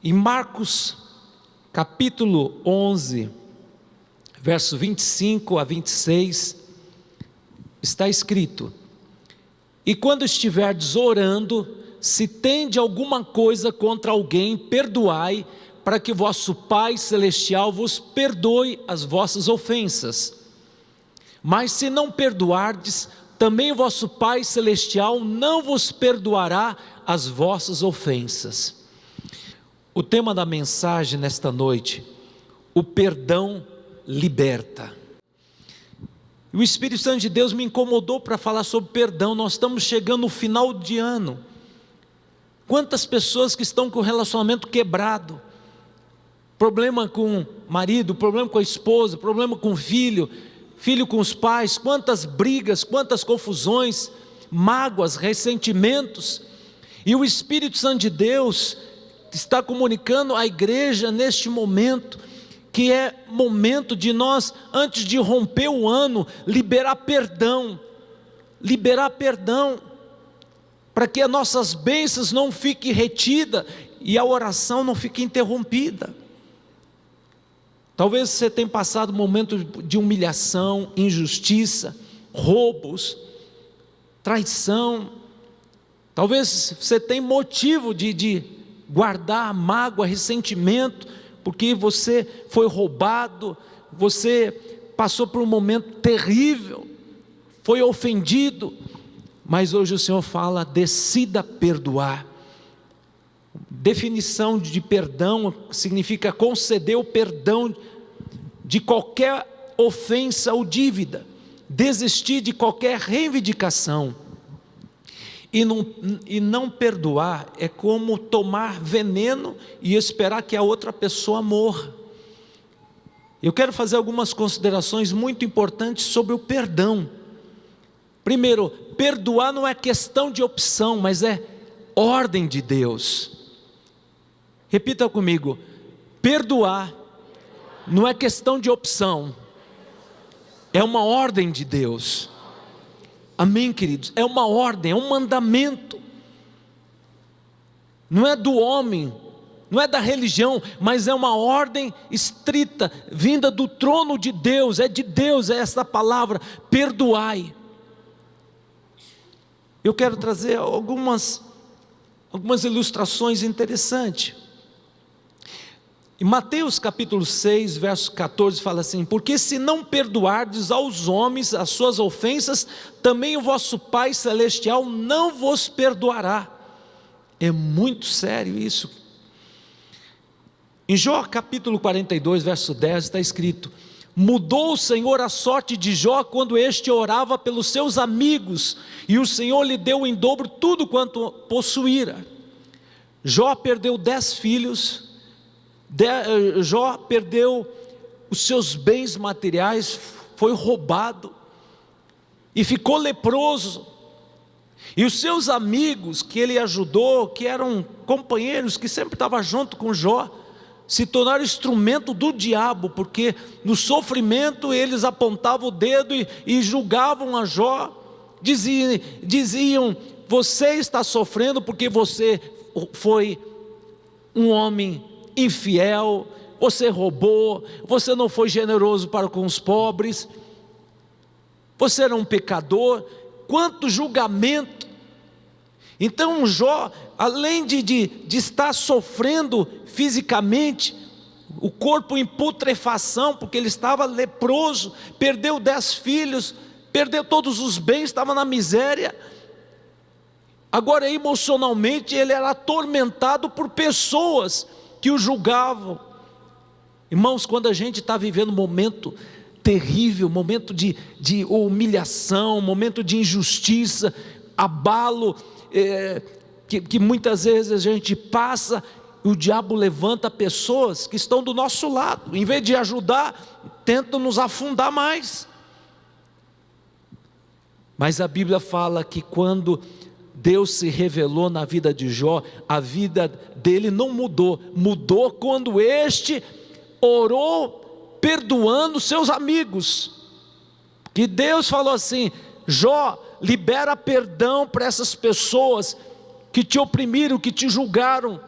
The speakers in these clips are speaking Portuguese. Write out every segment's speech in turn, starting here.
Em Marcos capítulo 11, verso 25 a 26, está escrito: e quando estiverdes orando, se tende alguma coisa contra alguém, perdoai, para que vosso Pai Celestial vos perdoe as vossas ofensas. Mas se não perdoardes, também o vosso Pai Celestial não vos perdoará as vossas ofensas. O tema da mensagem nesta noite: o perdão liberta. O Espírito Santo de Deus me incomodou para falar sobre perdão. Nós estamos chegando no final de ano. Quantas pessoas que estão com o relacionamento quebrado, problema com o marido, problema com a esposa, problema com o filho, filho com os pais, quantas brigas, quantas confusões, mágoas, ressentimentos. E o Espírito Santo de Deus está comunicando à igreja neste momento, que é momento de nós, antes de romper o ano, liberar perdão, para que as nossas bênçãos não fiquem retidas e a oração não fique interrompida. Talvez você tenha passado um momento de humilhação, injustiça, roubos, traição. Talvez você tenha motivo de guardar mágoa, ressentimento, porque você foi roubado, você passou por um momento terrível, foi ofendido. Mas hoje o Senhor fala: decida perdoar. Definição de perdão significa conceder o perdão de qualquer ofensa ou dívida, desistir de qualquer reivindicação. E não perdoar é como tomar veneno e esperar que a outra pessoa morra. Eu quero fazer algumas considerações muito importantes sobre o perdão. Primeiro, perdoar não é questão de opção, mas é ordem de Deus. Repita comigo: perdoar não é questão de opção, é uma ordem de Deus. Amém, queridos? É uma ordem, é um mandamento. Não é do homem, não é da religião, mas é uma ordem estrita, vinda do trono de Deus. É de Deus, é essa palavra: perdoai. Eu quero trazer algumas ilustrações interessantes. Em Mateus capítulo 6, verso 14, fala assim: porque se não perdoardes aos homens as suas ofensas, também o vosso Pai Celestial não vos perdoará. É muito sério isso. Em Jó capítulo 42, verso 10, está escrito: mudou o Senhor a sorte de Jó quando este orava pelos seus amigos, e o Senhor lhe deu em dobro tudo quanto possuíra. Jó perdeu 10 filhos, Jó perdeu os seus bens materiais, foi roubado e ficou leproso. E os seus amigos que ele ajudou, que eram companheiros, que sempre estavam junto com Jó, se tornaram instrumento do diabo, porque no sofrimento eles apontavam o dedo e julgavam a Jó, diziam: você está sofrendo porque você foi um homem infiel, você roubou, você não foi generoso para com os pobres, você era um pecador. Quanto julgamento! Então Jó, além de estar sofrendo fisicamente, o corpo em putrefação, porque ele estava leproso, perdeu 10 filhos, perdeu todos os bens, estava na miséria. Agora emocionalmente ele era atormentado por pessoas que o julgavam. Irmãos, quando a gente está vivendo um momento terrível, momento de humilhação, momento de injustiça, abalo, que muitas vezes a gente passa, o diabo levanta pessoas que estão do nosso lado, em vez de ajudar, tentam nos afundar mais. Mas a Bíblia fala que quando Deus se revelou na vida de Jó, a vida dele não mudou, mudou quando este orou perdoando seus amigos. Que Deus falou assim: Jó, libera perdão para essas pessoas que te oprimiram, que te julgaram.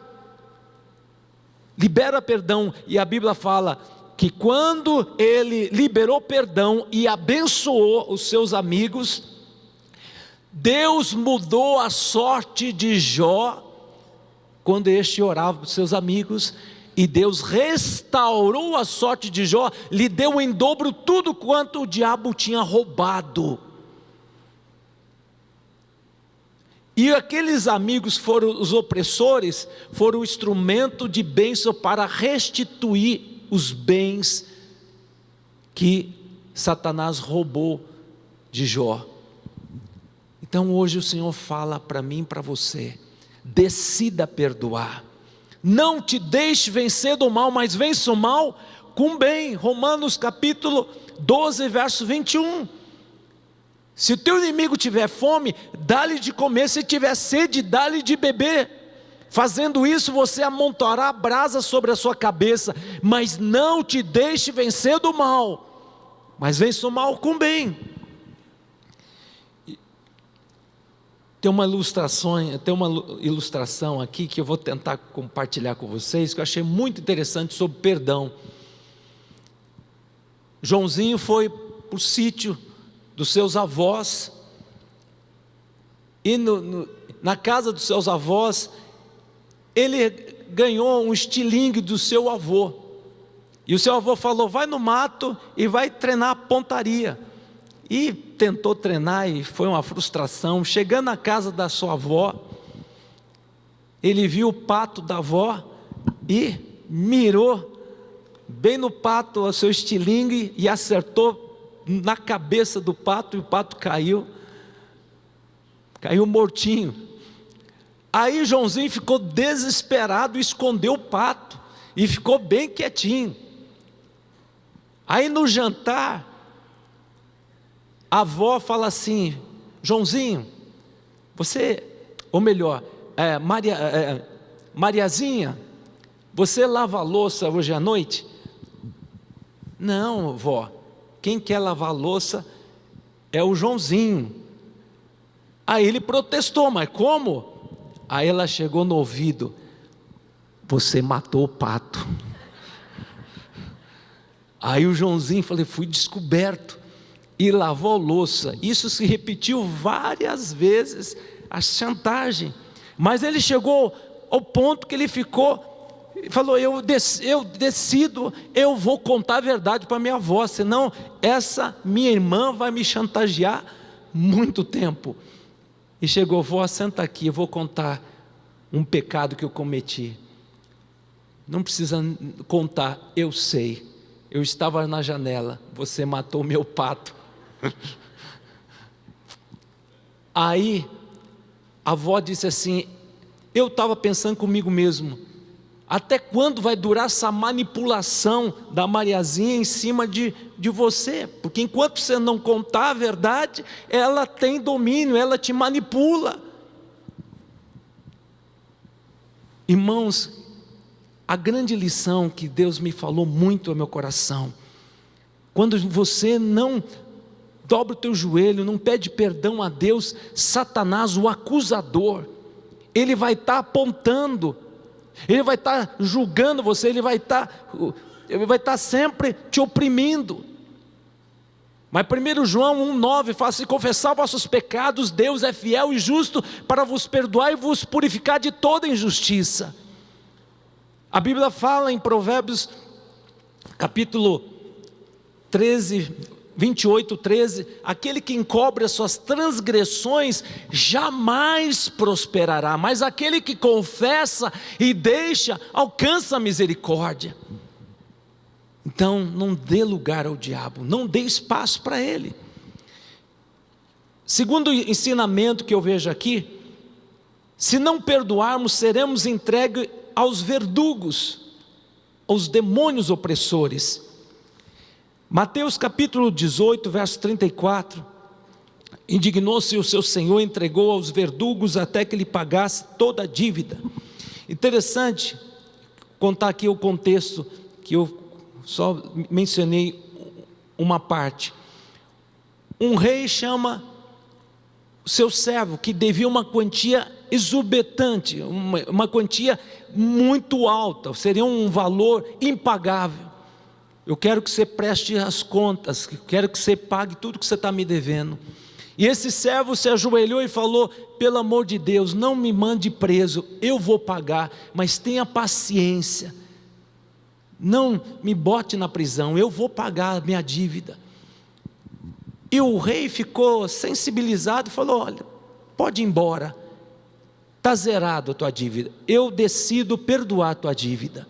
libera perdão, e a Bíblia fala que quando ele liberou perdão e abençoou os seus amigos, Deus mudou a sorte de Jó, quando este orava para os seus amigos, e Deus restaurou a sorte de Jó, lhe deu em dobro tudo quanto o diabo tinha roubado. E aqueles amigos foram os opressores, foram o instrumento de bênção para restituir os bens que Satanás roubou de Jó. Então hoje o Senhor fala para mim e para você: decida perdoar, não te deixe vencer do mal, mas vença o mal com bem. Romanos capítulo 12, verso 21. Se o teu inimigo tiver fome, dá-lhe de comer; se tiver sede, dá-lhe de beber. Fazendo isso, você amontoará brasa sobre a sua cabeça. Mas não te deixe vencer do mal, mas vença o mal com bem. Tem uma ilustração aqui que eu vou tentar compartilhar com vocês, que eu achei muito interessante, sobre perdão. Joãozinho foi para o sítio dos seus avós, e na casa dos seus avós, ele ganhou um estilingue do seu avô, e o seu avô falou: vai no mato e vai treinar pontaria. E tentou treinar e foi uma frustração. Chegando na casa da sua avó, ele viu o pato da avó e mirou bem no pato o seu estilingue e acertou na cabeça do pato, e o pato caiu mortinho. Aí Joãozinho ficou desesperado, escondeu o pato e ficou bem quietinho. Aí no jantar, a avó fala assim: Joãozinho, você, ou melhor, Mariazinha, você lava a louça hoje à noite? Não, vó, quem quer lavar a louça é o Joãozinho. Aí ele protestou: mas como? Aí ela chegou no ouvido: você matou o pato. Aí o Joãozinho falou: fui descoberto, e lavou a louça. Isso se repetiu várias vezes, a chantagem. Mas ele chegou ao ponto que ele falou: eu decido, eu vou contar a verdade para minha avó, senão essa minha irmã vai me chantagear muito tempo. E chegou: vó, senta aqui, eu vou contar um pecado que eu cometi. Não precisa contar, eu sei. Eu estava na janela, você matou meu pato. Aí a avó disse assim: eu estava pensando comigo mesmo, até quando vai durar essa manipulação da Mariazinha em cima de você? Porque enquanto você não contar a verdade, ela tem domínio, ela te manipula. Irmãos, a grande lição que Deus me falou muito ao meu coração: quando você não dobra o teu joelho, não pede perdão a Deus, Satanás, o acusador, ele vai estar apontando, ele vai estar julgando você, ele vai estar sempre te oprimindo. Mas 1 João 1,9 fala: se confessar vossos pecados, Deus é fiel e justo para vos perdoar e vos purificar de toda injustiça. A Bíblia fala em Provérbios capítulo 13, 28, 13: aquele que encobre as suas transgressões jamais prosperará, mas aquele que confessa e deixa alcança a misericórdia. Então não dê lugar ao diabo, não dê espaço para ele. Segundo o ensinamento que eu vejo aqui, se não perdoarmos, seremos entregues aos verdugos, aos demônios opressores. Mateus capítulo 18, verso 34: indignou-se o seu senhor, entregou aos verdugos até que lhe pagasse toda a dívida. Interessante contar aqui o contexto, que eu só mencionei uma parte. Um rei chama o seu servo, que devia uma quantia exorbitante, uma quantia muito alta, seria um valor impagável. Eu quero que você preste as contas, quero que você pague tudo que você está me devendo. E esse servo se ajoelhou e falou: pelo amor de Deus, não me mande preso, eu vou pagar, mas tenha paciência, não me bote na prisão, eu vou pagar a minha dívida. E o rei ficou sensibilizado e falou: olha, pode ir embora, está zerado a tua dívida, eu decido perdoar a tua dívida.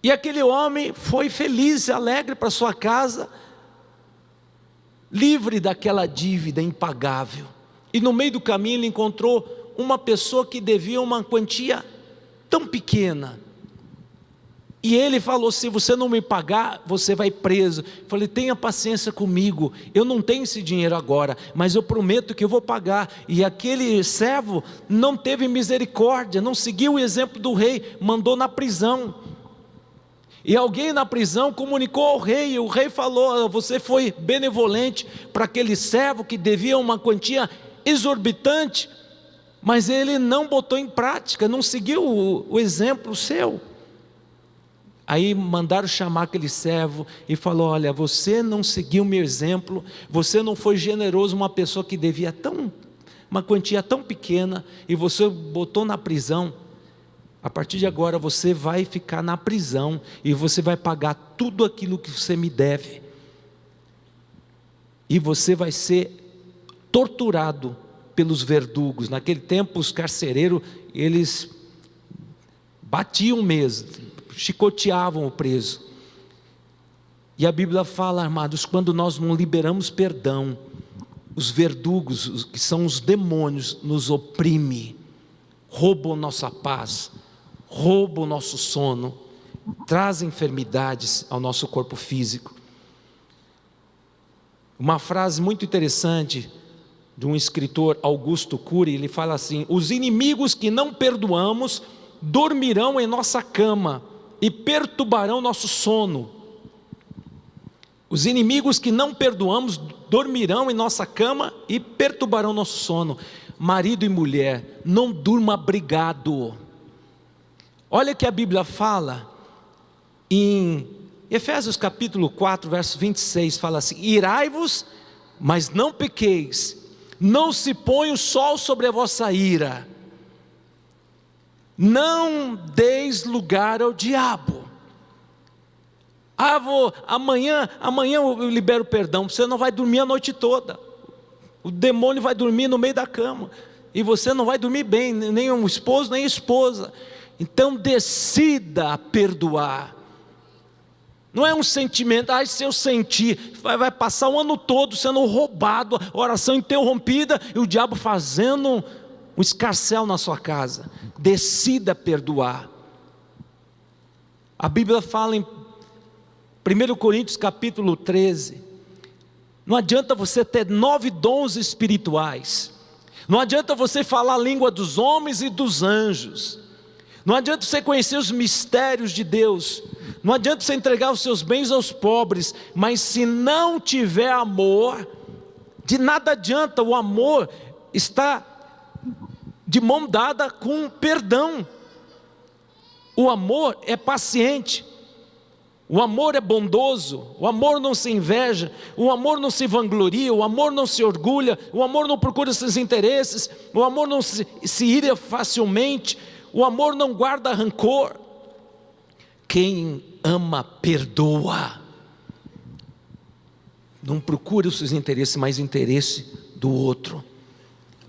E aquele homem foi feliz e alegre para sua casa, livre daquela dívida impagável. E no meio do caminho ele encontrou uma pessoa que devia uma quantia tão pequena. E ele falou: se você não me pagar, você vai preso. Eu falei: tenha paciência comigo, eu não tenho esse dinheiro agora, mas eu prometo que eu vou pagar. E aquele servo não teve misericórdia, não seguiu o exemplo do rei, mandou na prisão. E alguém na prisão comunicou ao rei, e o rei falou: você foi benevolente para aquele servo que devia uma quantia exorbitante, mas ele não botou em prática, não seguiu o exemplo seu. Aí mandaram chamar aquele servo e falou: olha, você não seguiu o meu exemplo, você não foi generoso, uma pessoa que devia uma quantia tão pequena, e você botou na prisão. A partir de agora você vai ficar na prisão, e você vai pagar tudo aquilo que você me deve, e você vai ser torturado pelos verdugos. Naquele tempo os carcereiros, eles batiam mesmo, chicoteavam o preso. E a Bíblia fala, amados, quando nós não liberamos perdão, os verdugos, que são os demônios, nos oprimem, roubam nossa paz, roubam o nosso sono, trazem enfermidades ao nosso corpo físico. Uma frase muito interessante de um escritor, Augusto Cury, ele fala assim: os inimigos que não perdoamos dormirão em nossa cama e perturbarão nosso sono. Os inimigos que não perdoamos dormirão em nossa cama e perturbarão nosso sono. Marido e mulher, não durma brigado. Olha que a Bíblia fala em Efésios capítulo 4, verso 26, fala assim: irai-vos, mas não pequeis, não se põe o sol sobre a vossa ira, não deis lugar ao diabo. Amanhã eu libero perdão, você não vai dormir a noite toda, o demônio vai dormir no meio da cama, e você não vai dormir bem, nem o esposo, nem a esposa. Então decida perdoar. Não é um sentimento: se eu sentir, vai passar o ano todo sendo roubado, oração interrompida, e o diabo fazendo um escarcéu na sua casa. Decida perdoar. A Bíblia fala em 1 Coríntios capítulo 13, não adianta você ter 9 dons espirituais, não adianta você falar a língua dos homens e dos anjos, não adianta você conhecer os mistérios de Deus, não adianta você entregar os seus bens aos pobres, mas se não tiver amor, de nada adianta. O amor está de mão dada com perdão. O amor é paciente, o amor é bondoso, o amor não se inveja, o amor não se vangloria, o amor não se orgulha, o amor não procura seus interesses, o amor não se ira facilmente, o amor não guarda rancor. Quem ama, perdoa. Não procura os seus interesses, mas o interesse do outro.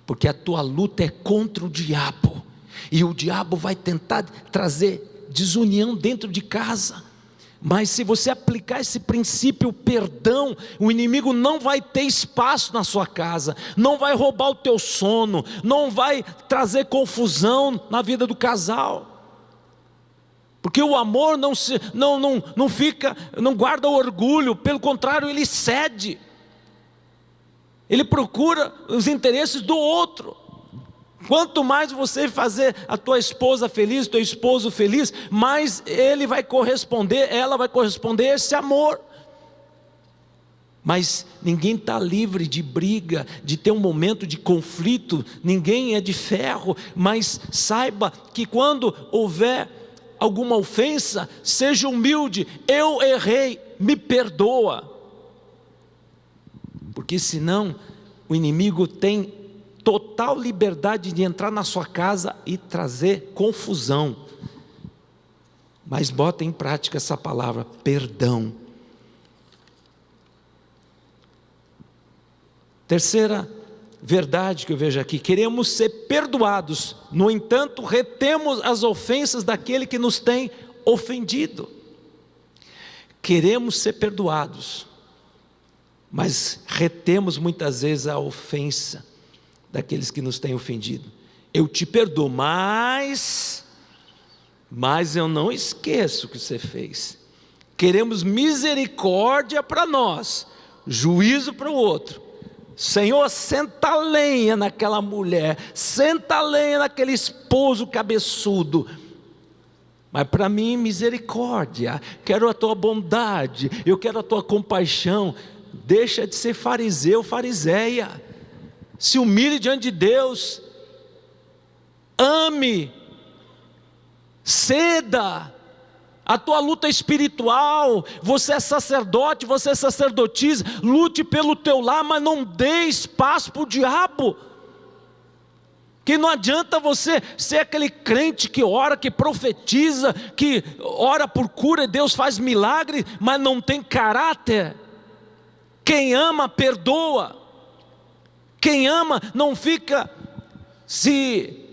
Porque a tua luta é contra o diabo. E o diabo vai tentar trazer desunião dentro de casa. Mas se você aplicar esse princípio, perdão, o inimigo não vai ter espaço na sua casa, não vai roubar o teu sono, não vai trazer confusão na vida do casal. Porque o amor não guarda o orgulho, pelo contrário, ele cede. Ele procura os interesses do outro. Quanto mais você fazer a tua esposa feliz, teu esposo feliz, mais ele vai corresponder, ela vai corresponder a esse amor. Mas ninguém está livre de briga, de ter um momento de conflito, ninguém é de ferro, mas saiba que quando houver alguma ofensa, seja humilde, eu errei, me perdoa, porque senão o inimigo tem total liberdade de entrar na sua casa e trazer confusão. Mas bota em prática essa palavra, perdão. Terceira verdade que eu vejo aqui: queremos ser perdoados, no entanto, retemos as ofensas daquele que nos tem ofendido. Queremos ser perdoados, mas retemos muitas vezes a ofensa daqueles que nos têm ofendido. Eu te perdoo, mas eu não esqueço o que você fez. Queremos misericórdia para nós, juízo para o outro. Senhor, senta lenha naquela mulher, senta lenha naquele esposo cabeçudo, mas para mim misericórdia, quero a tua bondade, eu quero a tua compaixão. Deixa de ser fariseu, fariseia, se humilhe diante de Deus, ame, ceda. A tua luta espiritual, você é sacerdote, você é sacerdotisa, lute pelo teu lar, mas não dê espaço para o diabo. Que não adianta você ser aquele crente que ora, que profetiza, que ora por cura, Deus faz milagre, mas não tem caráter. Quem ama, perdoa. Quem ama não fica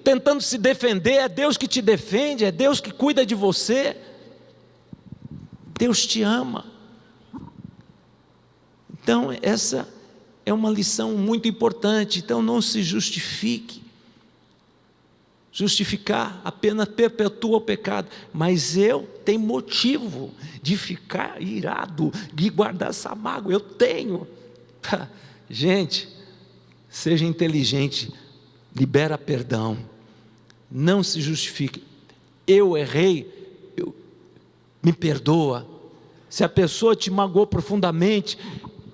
tentando se defender, é Deus que te defende, é Deus que cuida de você. Deus te ama. Então essa é uma lição muito importante. Então não se justifique. Justificar apenas perpetua o pecado. Mas eu tenho motivo de ficar irado, de guardar essa mágoa. Eu tenho. Gente, seja inteligente, libera perdão. Não se justifique. Eu errei, me perdoa. Se a pessoa te magoou profundamente,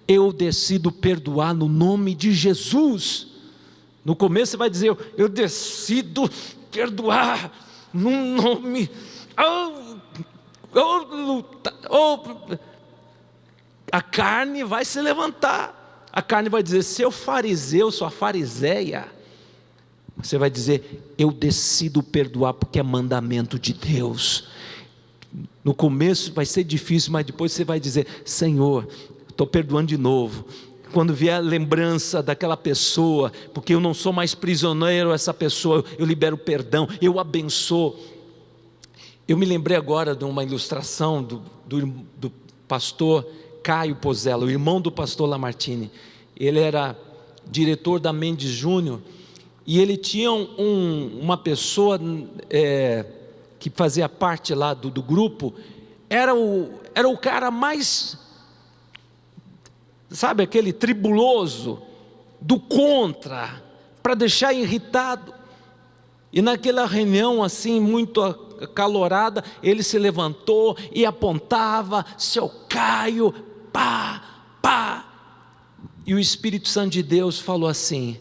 eu decido perdoar no nome de Jesus. No começo você vai dizer, eu decido perdoar no nome. A carne vai se levantar, a carne vai dizer, seu fariseu, sua fariseia. Você vai dizer, eu decido perdoar porque é mandamento de Deus. No começo vai ser difícil, mas depois você vai dizer, Senhor, estou perdoando de novo. Quando vier a lembrança daquela pessoa, porque eu não sou mais prisioneiro dessa pessoa, eu libero perdão, eu abençoo. Eu me lembrei agora de uma ilustração do pastor Caio Pozella, o irmão do pastor Lamartine. Ele era diretor da Mendes Júnior, e ele tinha uma pessoa que fazia parte lá do grupo, era o cara mais, sabe, aquele tribuloso, do contra, para deixar irritado. E naquela reunião assim, muito acalorada, ele se levantou e apontava, seu Caio, pá. E o Espírito Santo de Deus falou assim,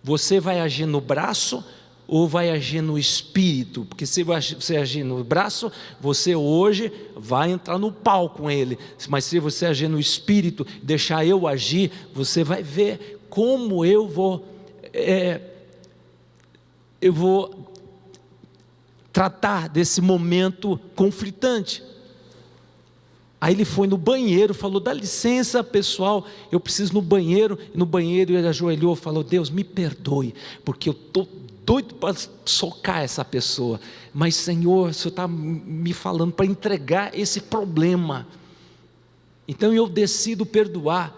você vai agir no braço ou vai agir no espírito? Porque se você agir no braço, você hoje vai entrar no pau com ele. Mas se você agir no espírito, deixar eu agir, você vai ver como eu vou tratar desse momento conflitante. Aí ele foi no banheiro, falou, dá licença pessoal, eu preciso ir no banheiro. E no banheiro ele ajoelhou e falou, Deus me perdoe, porque eu estou doido para socar essa pessoa, mas Senhor, o Senhor está me falando para entregar esse problema, então eu decido perdoar.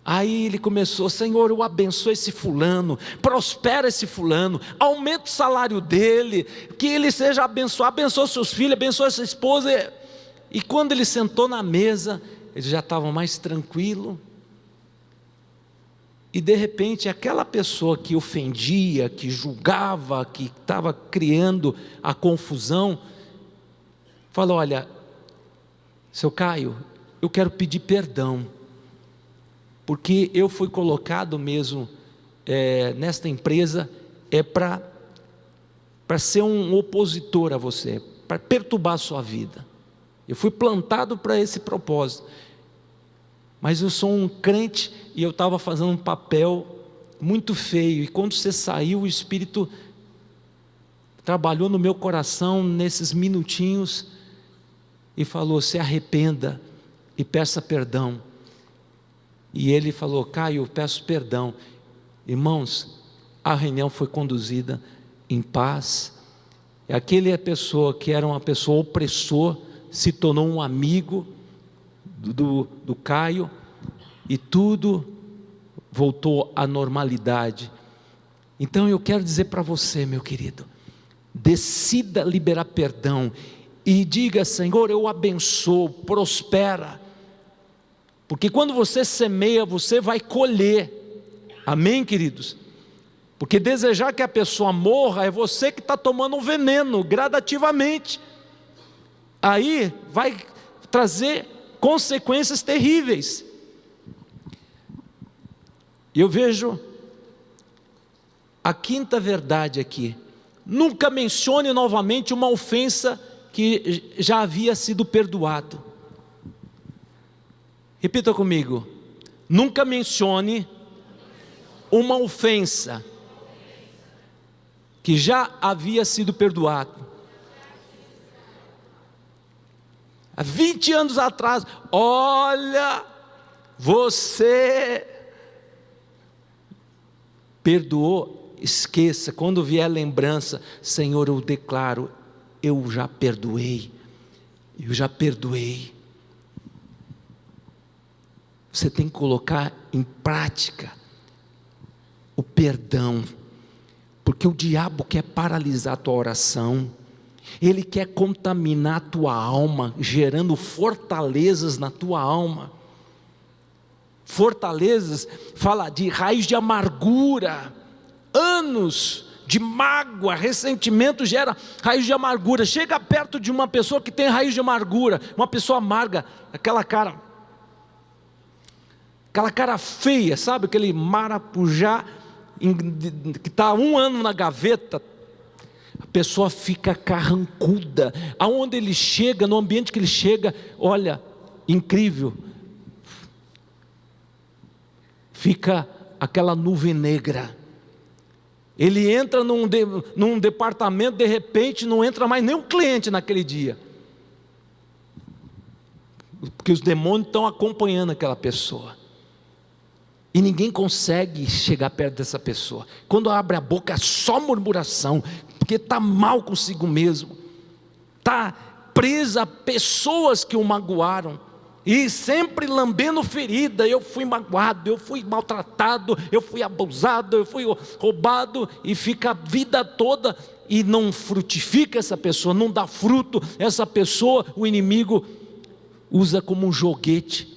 Aí ele começou, Senhor, eu abençoo esse fulano, prospera esse fulano, aumenta o salário dele, que ele seja abençoado, abençoa seus filhos, abençoa sua esposa. E quando ele sentou na mesa, ele já estava mais tranquilo. E de repente aquela pessoa que ofendia, que julgava, que estava criando a confusão, falou, olha, seu Caio, eu quero pedir perdão, porque eu fui colocado mesmo nesta empresa para ser um opositor a você, para perturbar a sua vida. Eu fui plantado para esse propósito, mas eu sou um crente e eu estava fazendo um papel muito feio, e quando você saiu, o Espírito trabalhou no meu coração nesses minutinhos e falou: se arrependa e peça perdão. E ele falou: Caio, eu peço perdão. Irmãos, a reunião foi conduzida em paz. Aquele pessoa que era uma pessoa opressor se tornou um amigo do Caio, e tudo voltou à normalidade. Então eu quero dizer para você, meu querido, decida liberar perdão e diga: Senhor, eu abençoo, prospera, porque quando você semeia, você vai colher. Amém, queridos? Porque desejar que a pessoa morra é você que está tomando um veneno gradativamente. Aí vai trazer consequências terríveis. Eu vejo a quinta verdade aqui: nunca mencione novamente uma ofensa que já havia sido perdoado. Repita comigo: nunca mencione uma ofensa que já havia sido perdoado. Há 20 anos atrás, olha, você perdoou, esqueça. Quando vier a lembrança: Senhor, eu declaro, eu já perdoei, eu já perdoei. Você tem que colocar em prática o perdão, porque o diabo quer paralisar a tua oração, ele quer contaminar a tua alma, gerando fortalezas na tua alma. Fortalezas, fala de raiz de amargura, anos de mágoa, ressentimento gera raiz de amargura. Chega perto de uma pessoa que tem raiz de amargura, uma pessoa amarga, aquela cara feia, sabe, aquele maracujá que está há 1 ano na gaveta. A pessoa fica carrancuda, aonde ele chega, no ambiente que ele chega, olha, incrível, fica aquela nuvem negra. Ele entra num departamento, de repente não entra mais nenhum cliente naquele dia, porque os demônios estão acompanhando aquela pessoa, e ninguém consegue chegar perto dessa pessoa. Quando abre a boca é só murmuração, porque está mal consigo mesmo, está presa a pessoas que o magoaram, e sempre lambendo ferida. Eu fui magoado, eu fui maltratado, eu fui abusado, eu fui roubado, e fica a vida toda, e não frutifica essa pessoa, não dá fruto. Essa pessoa, o inimigo usa como um joguete.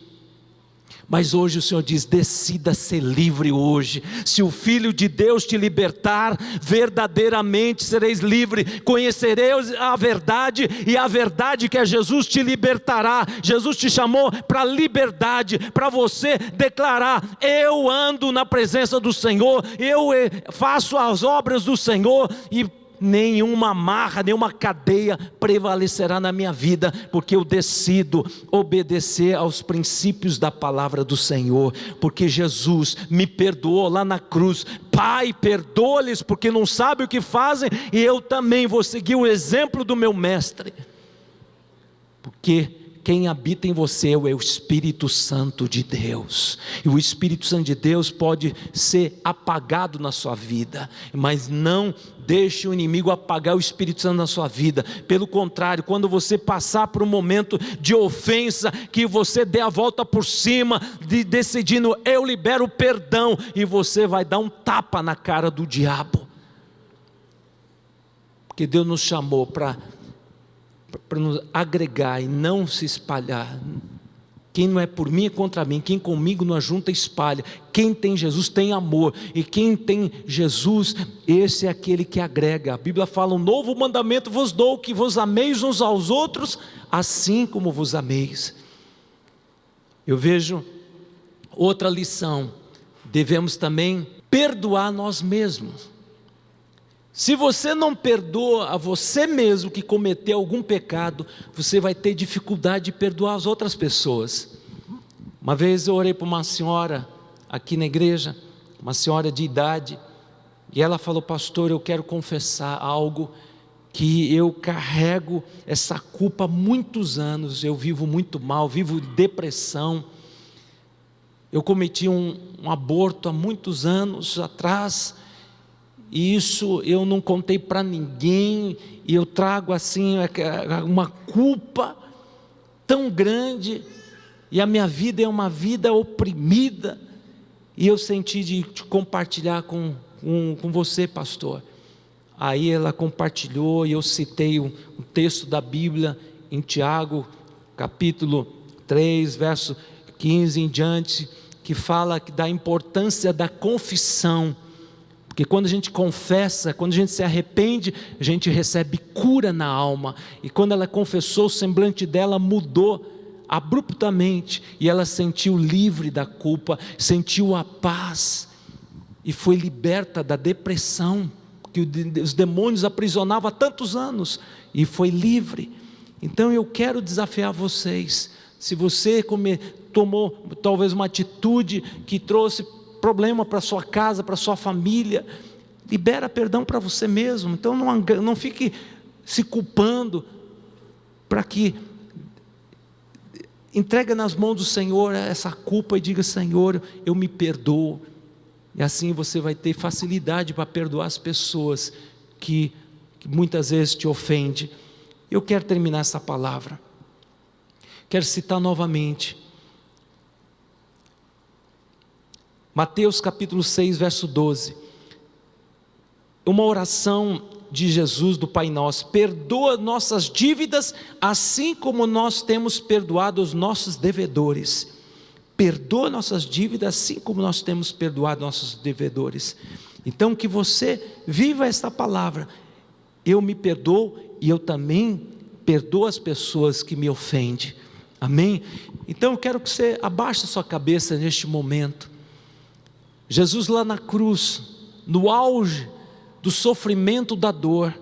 Mas hoje o Senhor diz: decida ser livre hoje. Se o Filho de Deus te libertar, verdadeiramente sereis livre. Conhecereis a verdade, e a verdade que é Jesus te libertará. Jesus te chamou para liberdade, para você declarar: eu ando na presença do Senhor, eu faço as obras do Senhor, e nenhuma amarra, nenhuma cadeia prevalecerá na minha vida, porque eu decido obedecer aos princípios da palavra do Senhor, porque Jesus me perdoou lá na cruz. Pai, perdoa-lhes, porque não sabem o que fazem, e eu também vou seguir o exemplo do meu mestre, porque quem habita em você é o Espírito Santo de Deus, e o Espírito Santo de Deus pode ser apagado na sua vida, mas não deixe o inimigo apagar o Espírito Santo na sua vida. Pelo contrário, quando você passar por um momento de ofensa, que você dê a volta por cima, decidindo: eu libero perdão, e você vai dar um tapa na cara do diabo, porque Deus nos chamou para nos agregar e não se espalhar. Quem não é por mim é contra mim, quem comigo não ajunta espalha. Quem tem Jesus tem amor, e quem tem Jesus, esse é aquele que agrega. A Bíblia fala: um novo mandamento vos dou, que vos ameis uns aos outros, assim como vos ameis. Eu vejo Outra lição, devemos também perdoar nós mesmos. Se você não perdoa a você mesmo que cometeu algum pecado, você vai ter dificuldade de perdoar as outras pessoas. Uma vez eu orei para uma senhora aqui na igreja, uma senhora de idade, e ela falou: pastor, eu quero confessar algo que eu carrego essa culpa há muitos anos, eu vivo muito mal, vivo depressão. Eu cometi um aborto há muitos anos atrás, e isso eu não contei para ninguém, e eu trago assim uma culpa tão grande, e a minha vida é uma vida oprimida, e eu senti de compartilhar com você, pastor. Aí ela compartilhou, e eu citei um texto da Bíblia em Tiago, capítulo 3, verso 15 em diante, que fala da importância da confissão, porque quando a gente confessa, quando a gente se arrepende, a gente recebe cura na alma. E quando ela confessou, o semblante dela mudou abruptamente, e ela sentiu livre da culpa, sentiu a paz, e foi liberta da depressão, que os demônios aprisionavam há tantos anos, e foi livre. Então eu quero desafiar vocês, se você tomou talvez uma atitude que trouxe problema para sua casa, para sua família, libera perdão para você mesmo. Então não fique se culpando, para que entregue nas mãos do Senhor essa culpa e diga: Senhor, eu me perdoo. E assim você vai ter facilidade para perdoar as pessoas que muitas vezes te ofendem. Eu quero terminar essa palavra, quero citar novamente Mateus capítulo 6, verso 12, uma oração de Jesus do Pai Nosso: perdoa nossas dívidas, assim como nós temos perdoado os nossos devedores. Perdoa nossas dívidas, assim como nós temos perdoado nossos devedores. Então que você viva esta palavra: eu me perdoo, e eu também perdoo as pessoas que me ofendem. Amém? Então eu quero que você abaixe a sua cabeça neste momento. Jesus lá na cruz, no auge do sofrimento, da dor,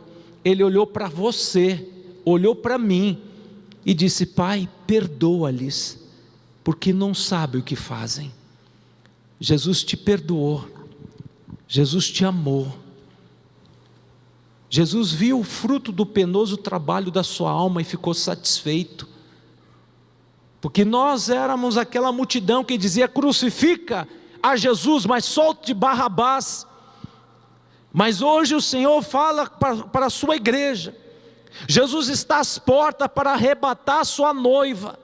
Ele olhou para você, olhou para mim e disse: Pai, perdoa-lhes, porque não sabem o que fazem. Jesus te perdoou, Jesus te amou, Jesus viu o fruto do penoso trabalho da sua alma e ficou satisfeito, porque nós éramos aquela multidão que dizia: crucifica a Jesus, mas solte Barrabás. Mas hoje o Senhor fala para a sua igreja: Jesus está às portas para arrebatar a sua noiva,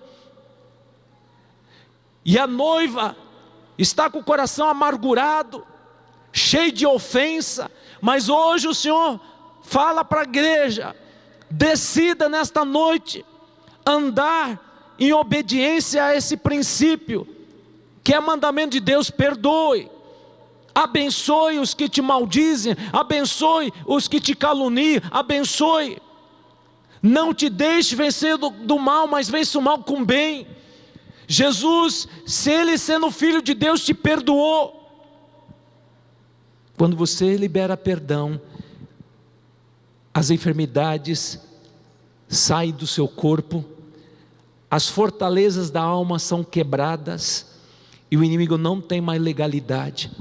e a noiva está com o coração amargurado, cheio de ofensa. Mas hoje o Senhor fala para a igreja: decida nesta noite andar em obediência a esse princípio, que é mandamento de Deus: perdoe, abençoe os que te maldizem, abençoe os que te caluniam, abençoe, não te deixe vencer do mal, mas vença o mal com bem. Jesus, se Ele sendo filho de Deus, te perdoou. Quando você libera perdão, as enfermidades saem do seu corpo, as fortalezas da alma são quebradas, e o inimigo não tem mais legalidade.